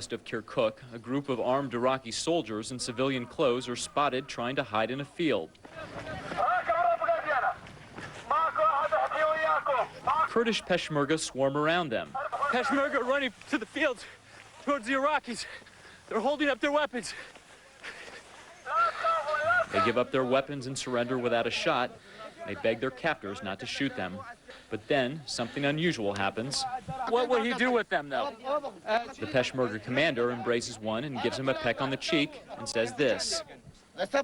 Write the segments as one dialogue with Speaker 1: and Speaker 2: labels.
Speaker 1: Of Kirkuk, a group of armed Iraqi soldiers in civilian clothes are spotted trying to hide in a field. Kurdish Peshmerga swarm around them.
Speaker 2: Peshmerga are running to the fields towards the Iraqis. They're holding up their weapons.
Speaker 1: They give up their weapons and surrender without a shot. They beg their captors not to shoot them. But then something unusual happens.
Speaker 2: What would he do with them, though?
Speaker 1: The Peshmerga commander embraces one and gives him a peck on the cheek and says this.
Speaker 3: So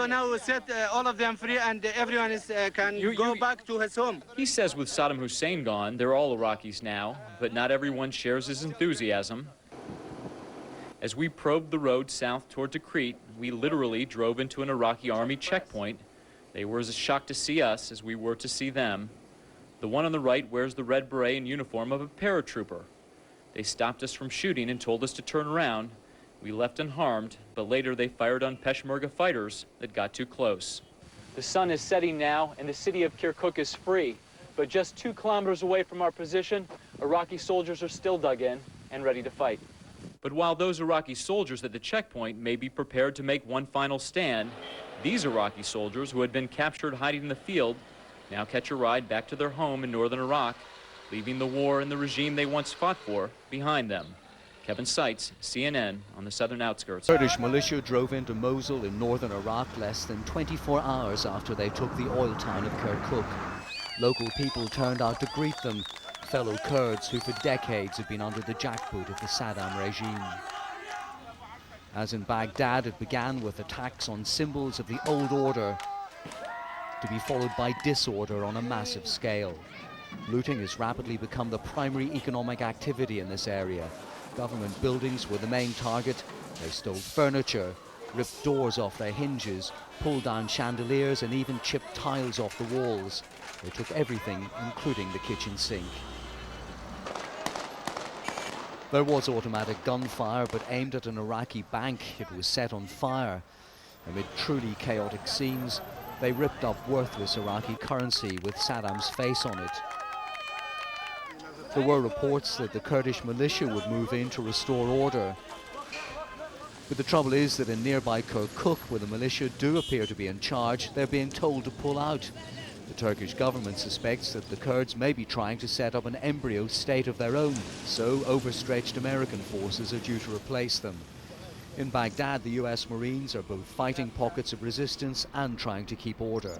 Speaker 3: now we set all of them free and everyone can go back to his home.
Speaker 1: He says with Saddam Hussein gone, they're all Iraqis now, but not everyone shares his enthusiasm. As we probed the road south toward Tikrit, we literally drove into an Iraqi army checkpoint. They were as shocked to see us as we were to see them. The one on the right wears the red beret and uniform of a paratrooper. They stopped us from shooting and told us to turn around. We left unharmed, but later they fired on Peshmerga fighters that got too close.
Speaker 2: The sun is setting now, and the city of Kirkuk is free. But just 2 kilometers away from our position, Iraqi soldiers are still dug in and ready to fight.
Speaker 1: But while those Iraqi soldiers at the checkpoint may be prepared to make one final stand, these Iraqi soldiers who had been captured hiding in the field now catch a ride back to their home in northern Iraq, leaving the war and the regime they once fought for behind them. Kevin Seitz, CNN, on the southern outskirts.
Speaker 4: Kurdish militia drove into Mosul in northern Iraq less than 24 hours after they took the oil town of Kirkuk. Local people turned out to greet them, fellow Kurds who for decades have been under the jackboot of the Saddam regime. As in Baghdad, it began with attacks on symbols of the old order, to be followed by disorder on a massive scale. Looting has rapidly become the primary economic activity in this area. Government buildings were the main target. They stole furniture, ripped doors off their hinges, pulled down chandeliers and even chipped tiles off the walls. They took everything, including the kitchen sink. There was automatic gunfire, but aimed at an Iraqi bank, it was set on fire. Amid truly chaotic scenes, they ripped up worthless Iraqi currency with Saddam's face on it. There were reports that the Kurdish militia would move in to restore order. But the trouble is that in nearby Kirkuk, where the militia do appear to be in charge, they're being told to pull out. The Turkish government suspects that the Kurds may be trying to set up an embryo state of their own, so overstretched American forces are due to replace them. In Baghdad, the US Marines are both fighting pockets of resistance and trying to keep order.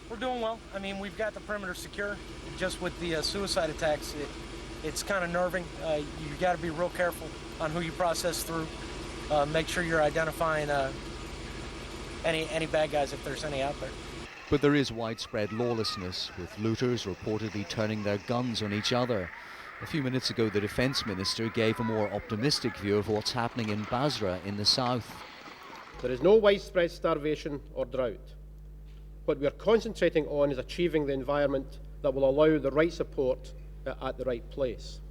Speaker 5: We're doing well. I mean, we've got the perimeter secure. Just with the suicide attacks, it's kind of nerving. You got to be real careful on who you process through. Make sure you're identifying any bad guys if there's any out there.
Speaker 4: But there is widespread lawlessness, with looters reportedly turning their guns on each other. A few minutes ago, the defense minister gave a more optimistic view of what's happening in Basra in the south.
Speaker 6: There is no widespread starvation or drought. What we are concentrating on is achieving the environment that will allow the right support at the right place.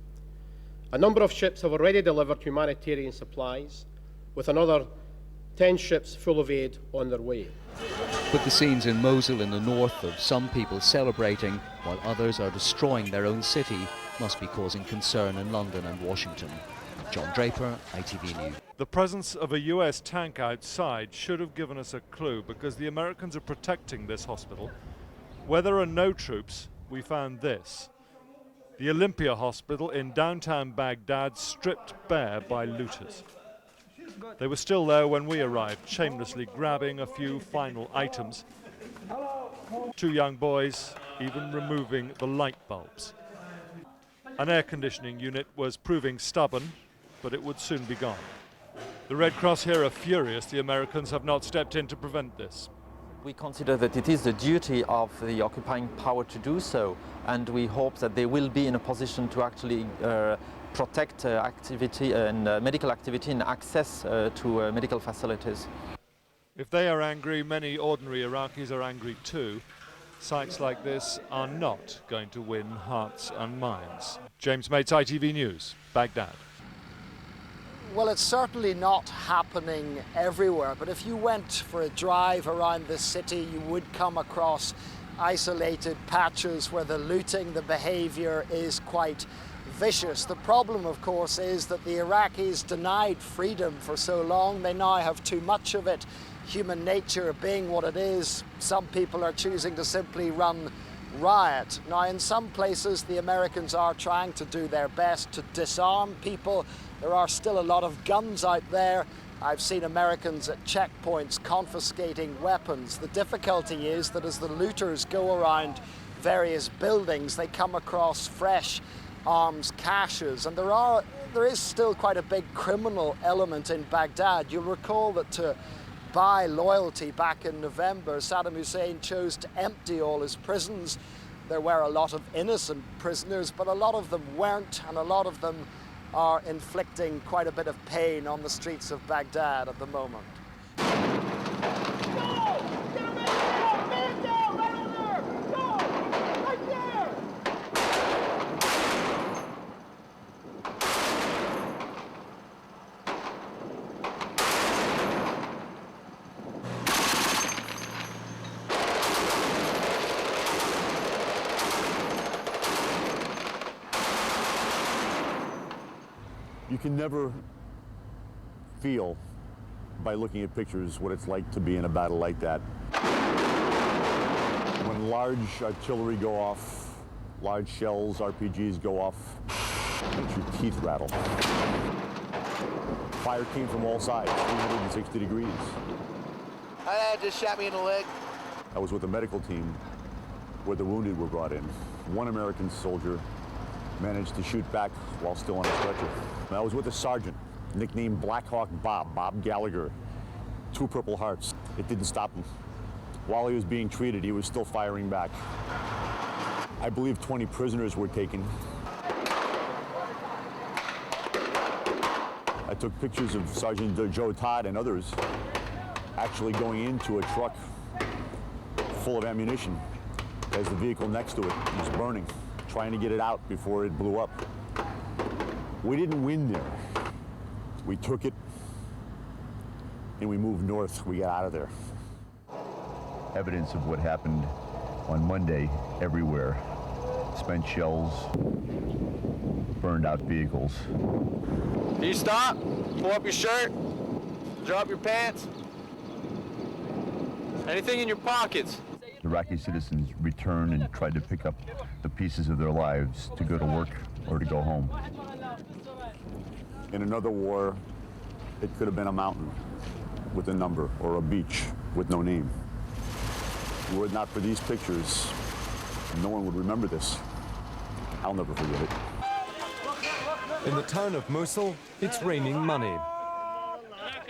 Speaker 6: A number of ships have already delivered humanitarian supplies, with another 10 ships full of aid on their way.
Speaker 4: But the scenes in Mosul in the north of some people celebrating while others are destroying their own city must be causing concern in London and Washington. John Draper, ITV News.
Speaker 7: The presence of a US tank outside should have given us a clue, because the Americans are protecting this hospital. Where there are no troops, we found this. The Olympia Hospital in downtown Baghdad, stripped bare by looters. They were still there when we arrived, shamelessly grabbing a few final items. 2 young boys even removing the light bulbs. An air conditioning unit was proving stubborn, but it would soon be gone. The Red Cross here are furious the Americans have not stepped in to prevent this.
Speaker 8: We consider that it is the duty of the occupying power to do so, and we hope that they will be in a position to actually protect activity and medical activity and access to medical facilities.
Speaker 7: If they are angry, many ordinary Iraqis are angry too. Sites like this are not going to win hearts and minds. James Mates, ITV News, Baghdad.
Speaker 9: Well, it's certainly not happening everywhere, but if you went for a drive around the city, you would come across isolated patches where the looting, the behavior is quite vicious. The problem, of course, is that the Iraqis denied freedom for so long. They now have too much of it. Human nature being what it is, some people are choosing to simply run riot. Now, in some places, the Americans are trying to do their best to disarm people. There are still a lot of guns out there. I've seen Americans at checkpoints confiscating weapons. The difficulty is that as the looters go around various buildings, they come across fresh arms caches, and there is still quite a big criminal element in Baghdad. You'll recall that to buy loyalty back in November, Saddam Hussein chose to empty all his prisons. There were a lot of innocent prisoners, but a lot of them weren't, and a lot of them are inflicting quite a bit of pain on the streets of Baghdad at the moment.
Speaker 10: You can never feel by looking at pictures what it's like to be in a battle like that. When large artillery go off, large shells, RPGs go off, it makes your teeth rattle. Fire came from all sides, 360 degrees.
Speaker 11: That just shot me in the leg.
Speaker 10: I was with the medical team where the wounded were brought in. One American soldier managed to shoot back while still on a stretcher. I was with a sergeant, nicknamed Black Hawk Bob Gallagher. 2 Purple Hearts. It didn't stop him. While he was being treated, he was still firing back. I believe 20 prisoners were taken. I took pictures of Sergeant Joe Todd and others actually going into a truck full of ammunition as the vehicle next to it was burning, trying to get it out before it blew up. We didn't win there. We took it and we moved north. We got out of there.
Speaker 12: Evidence of what happened on Monday everywhere. Spent shells, burned out vehicles.
Speaker 11: Can you stop? Pull up your shirt. Drop your pants. Anything in your pockets.
Speaker 12: Iraqi citizens returned and tried to pick up the pieces of their lives to go to work or to go home.
Speaker 10: In another war, it could have been a mountain with a number or a beach with no name. Were it not for these pictures, no one would remember this. I'll never forget it.
Speaker 13: In the town of Mosul, it's raining money.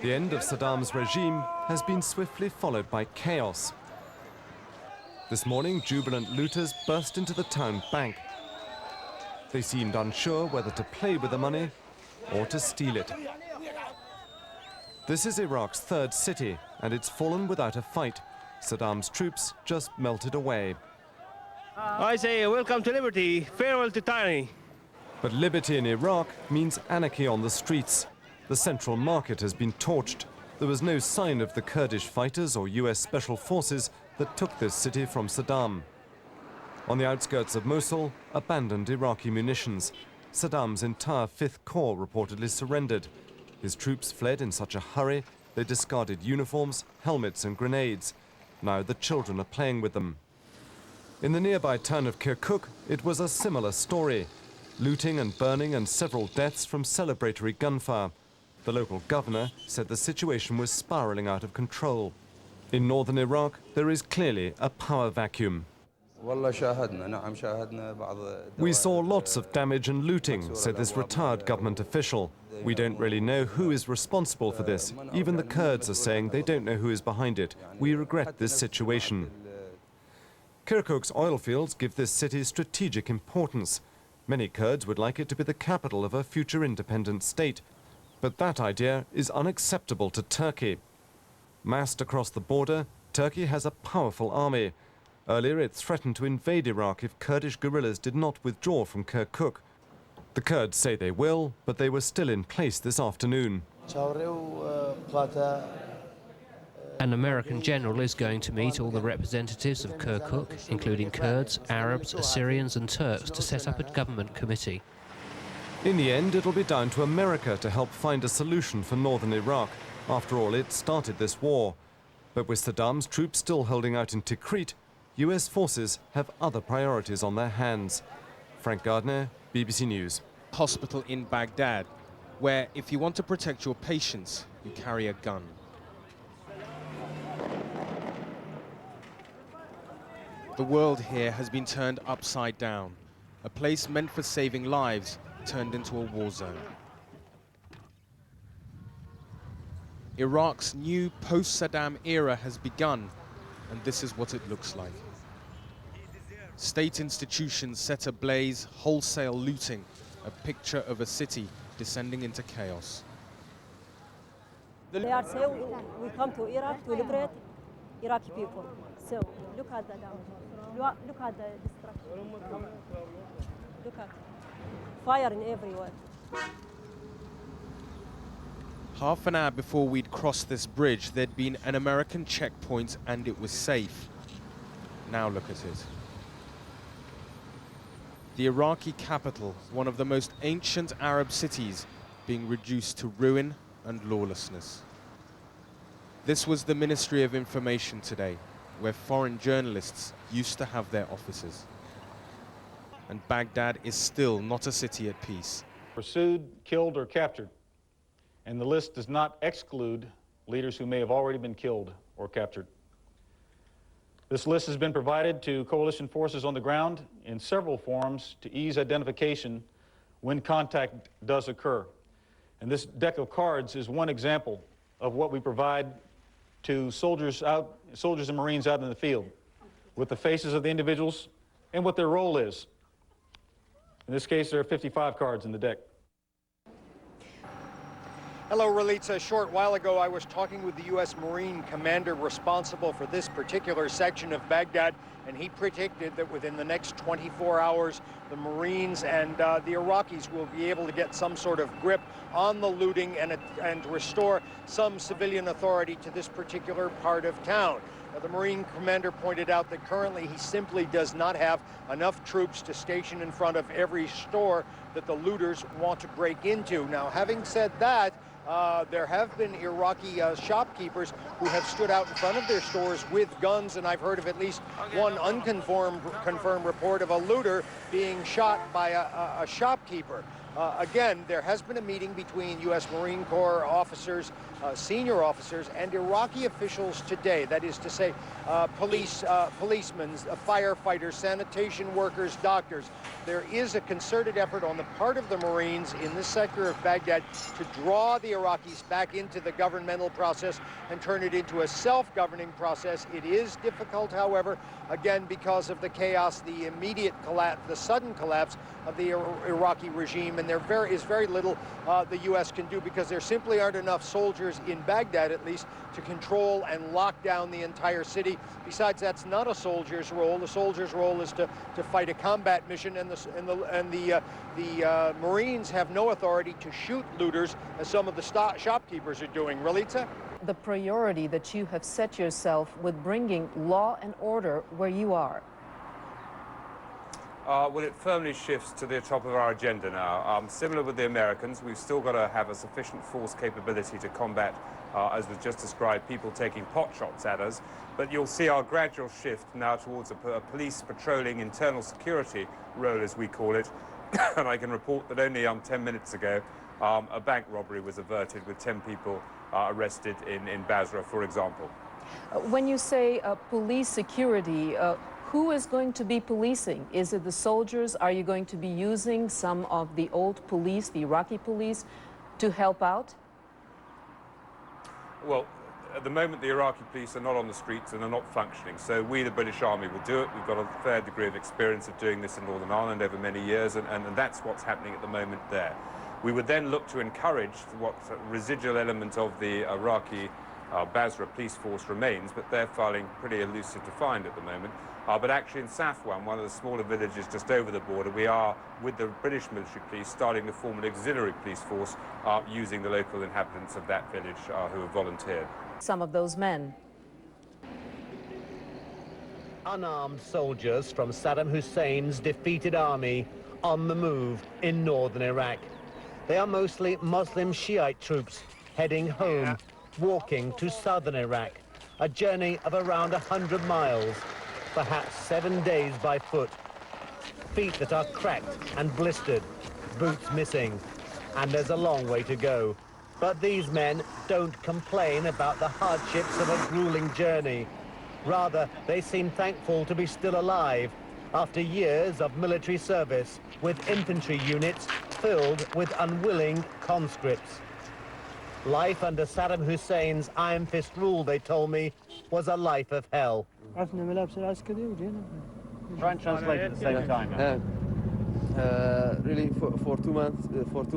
Speaker 13: The end of Saddam's regime has been swiftly followed by chaos. This morning, jubilant looters burst into the town bank. They seemed unsure whether to play with the money or to steal it. This is Iraq's 3rd city, and it's fallen without a fight. Saddam's troops just melted away.
Speaker 14: I say welcome to liberty, farewell to tyranny.
Speaker 13: But liberty in Iraq means anarchy on the streets. The central market has been torched. There was no sign of the Kurdish fighters or US special forces that took this city from Saddam. On the outskirts of Mosul, abandoned Iraqi munitions. Saddam's entire 5th Corps reportedly surrendered. His troops fled in such a hurry, they discarded uniforms, helmets and grenades. Now the children are playing with them. In the nearby town of Kirkuk, it was a similar story. Looting and burning and several deaths from celebratory gunfire. The local governor said the situation was spiraling out of control. In northern Iraq, there is clearly a power vacuum. We saw lots of damage and looting, said this retired government official. We don't really know who is responsible for this. Even the Kurds are saying they don't know who is behind it. We regret this situation. Kirkuk's oil fields give this city strategic importance. Many Kurds would like it to be the capital of a future independent state. But that idea is unacceptable to Turkey. Massed across the border, Turkey has a powerful army. Earlier, it threatened to invade Iraq if Kurdish guerrillas did not withdraw from Kirkuk. The Kurds say they will, but they were still in place this afternoon.
Speaker 15: An American general is going to meet all the representatives of Kirkuk, including Kurds, Arabs, Assyrians and Turks, to set up a government committee.
Speaker 13: In the end, it'll be down to America to help find a solution for northern Iraq. After all, it started this war. But with Saddam's troops still holding out in Tikrit, US forces have other priorities on their hands. Frank Gardner, BBC News.
Speaker 16: Hospital in Baghdad, where if you want to protect your patients, you carry a gun. The world here has been turned upside down. A place meant for saving lives turned into a war zone. Iraq's new post-Saddam era has begun, and this is what it looks like. State institutions set ablaze, wholesale looting, a picture of a city descending into chaos.
Speaker 17: They are saying we come to Iraq to liberate Iraqi people. So look at the damage. Look at the destruction. Look at firing everywhere.
Speaker 16: Half an hour before we'd crossed this bridge, there'd been an American checkpoint and it was safe. Now look at it. The Iraqi capital, one of the most ancient Arab cities, being reduced to ruin and lawlessness. This was the Ministry of Information today, where foreign journalists used to have their offices. And Baghdad is still not a city at peace.
Speaker 18: Pursued, killed, or captured. And the list does not exclude leaders who may have already been killed or captured. This list has been provided to coalition forces on the ground in several forms to ease identification when contact does occur. And this deck of cards is one example of what we provide to soldiers and Marines out in the field, with the faces of the individuals and what their role is. In this case, there are 55 cards in the deck.
Speaker 9: Hello, Relitza. A short while ago, I was talking with the U.S. Marine commander responsible for this particular section of Baghdad, and he predicted that within the next 24 hours, the Marines and the Iraqis will be able to get some sort of grip on the looting and restore some civilian authority to this particular part of town. The Marine commander pointed out that currently he simply does not have enough troops to station in front of every store that the looters want to break into. Now, having said that, there have been Iraqi shopkeepers who have stood out in front of their stores with guns, and I've heard of at least one confirmed report of a looter being shot by a shopkeeper. Again, there has been a meeting between U.S. Marine Corps officers, senior officers, and Iraqi officials today. That is to say, policemen, firefighters, sanitation workers, doctors. There is a concerted effort on the part of the Marines in this sector of Baghdad to draw the Iraqis back into the governmental process and turn it into a self-governing process. It is difficult, however, again, because of the chaos, the immediate collapse, the sudden collapse of the Iraqi regime, and there is very little the U.S. can do because there simply aren't enough soldiers in Baghdad, at least, to control and lock down the entire city. Besides, that's not a soldier's role. The soldier's role is to fight a combat mission, and the Marines have no authority to shoot looters, as some of the shopkeepers are doing. Relitza?
Speaker 19: The priority that you have set yourself with bringing law and order where you are?
Speaker 20: Well, it firmly shifts to the top of our agenda now. Similar with the Americans, we've still got to have a sufficient force capability to combat, as was just described, people taking pot shots at us. But you'll see our gradual shift now towards a police patrolling internal security role, as we call it. And I can report that only 10 minutes ago, a bank robbery was averted with 10 people arrested in Basra, for example.
Speaker 19: When you say police security, who is going to be policing? Is it the soldiers? Are you going to be using some of the old police, the Iraqi police, to help out?
Speaker 20: Well, at the moment, the Iraqi police are not on the streets and are not functioning. So we, the British Army, will do it. We've got a fair degree of experience of doing this in Northern Ireland over many years, and that's what's happening at the moment there. We would then look to encourage what residual element of the Iraqi Basra police force remains, but they're finding pretty elusive to find at the moment. But actually in Safwan, one of the smaller villages just over the border, we are, with the British military police, starting to form an auxiliary police force using the local inhabitants of that village who have volunteered.
Speaker 19: Some of those men
Speaker 21: unarmed soldiers from Saddam Hussein's defeated army on the move in northern Iraq. They are mostly Muslim Shiite troops heading home, walking to southern Iraq, a journey of around 100 miles, perhaps 7 days by foot. Feet that are cracked and blistered, boots missing, and there's a long way to go. But these men don't complain about the hardships of a grueling journey. Rather, they seem thankful to be still alive after years of military service with infantry units filled with unwilling conscripts. Life under Saddam Hussein's iron fist rule, they told me, was a life of hell.
Speaker 22: Try and translate at the same time. Really, for 2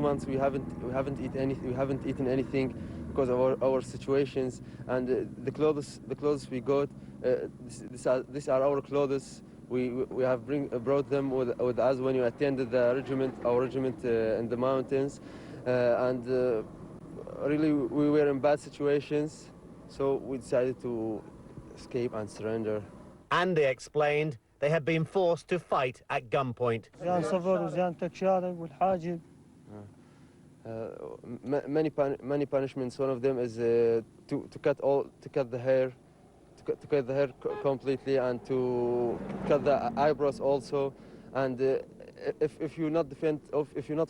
Speaker 22: months, we haven't eaten anything because of our situations, and the clothes we got. These are our clothes. We have brought them with us when you attended our regiment in the mountains, and really we were in bad situations, so we decided to escape and surrender.
Speaker 21: And they explained they had been forced to fight at gunpoint.
Speaker 22: Many punishments. One of them is to cut the hair completely, and to cut the eyebrows also. And if you not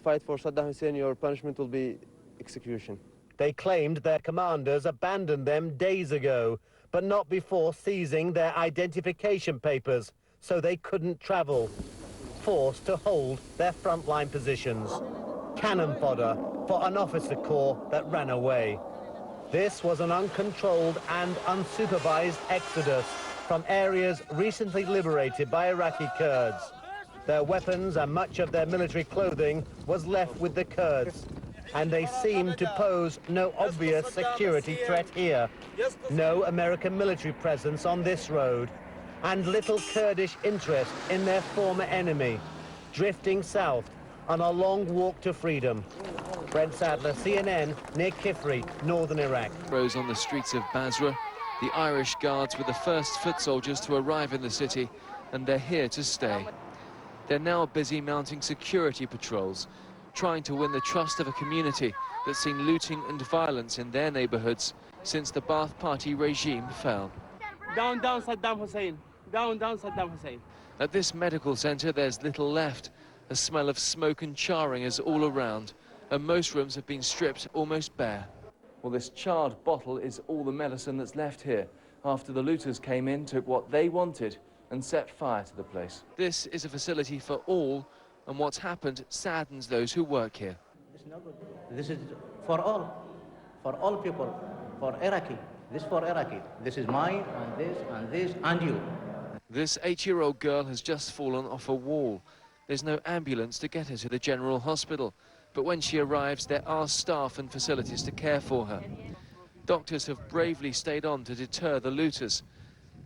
Speaker 22: fight for Saddam Hussein, your punishment will be execution.
Speaker 21: They claimed their commanders abandoned them days ago, but not before seizing their identification papers, so they couldn't travel, forced to hold their frontline positions. Cannon fodder for an officer corps that ran away. This was an uncontrolled and unsupervised exodus from areas recently liberated by Iraqi Kurds. Their weapons and much of their military clothing was left with the Kurds, and they seemed to pose no obvious security threat here. No American military presence on this road, and little Kurdish interest in their former enemy, drifting south on a long walk to freedom. Brent Sadler, CNN, near Kifri, northern Iraq.
Speaker 23: Rose on the streets of Basra. The Irish Guards were the first foot soldiers to arrive in the city, and they're here to stay. They're now busy mounting security patrols, trying to win the trust of a community that's seen looting and violence in their neighborhoods since the Ba'ath Party regime fell.
Speaker 24: Down, down Saddam Hussein. Down, down Saddam Hussein.
Speaker 23: At this medical center, there's little left. A smell of smoke and charring is all around, and most rooms have been stripped almost bare. Well, this charred bottle is all the medicine that's left here, after the looters came in, took what they wanted, and set fire to the place. This is a facility for all, and what's happened saddens those who work here.
Speaker 25: It's not good. This is for all people, for Iraqi. This for Iraqi. This is mine, and this, and you.
Speaker 23: This 8-year-old girl has just fallen off a wall. There's no ambulance to get her to the general hospital, but when she arrives, there are staff and facilities to care for her. Doctors have bravely stayed on to deter the looters,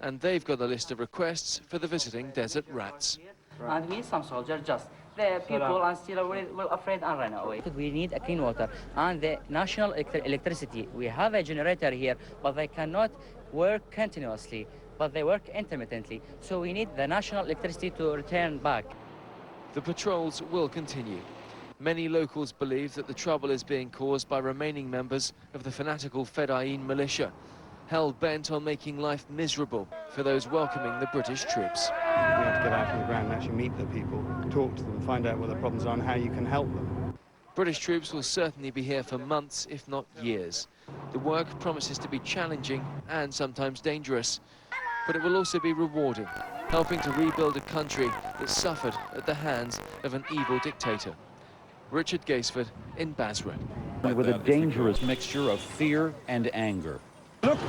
Speaker 23: and they've got a list of requests for the visiting desert rats.
Speaker 26: And we, some soldiers, just the people are still afraid and run away. We need a clean water and the national electricity. We have a generator here, but they cannot work continuously, but they work intermittently. So we need the national electricity to return back.
Speaker 23: The patrols will continue. Many locals believe that the trouble is being caused by remaining members of the fanatical Fedayeen militia, hell-bent on making life miserable for those welcoming the British troops.
Speaker 27: You have to get out on the ground and actually meet the people, talk to them, find out what their problems are and how you can help them.
Speaker 23: British troops will certainly be here for months, if not years. The work promises to be challenging and sometimes dangerous, but it will also be rewarding, helping to rebuild a country that suffered at the hands of an evil dictator. Richard Gaisford in Basra.
Speaker 28: With a dangerous mixture of fear and anger.
Speaker 29: Look.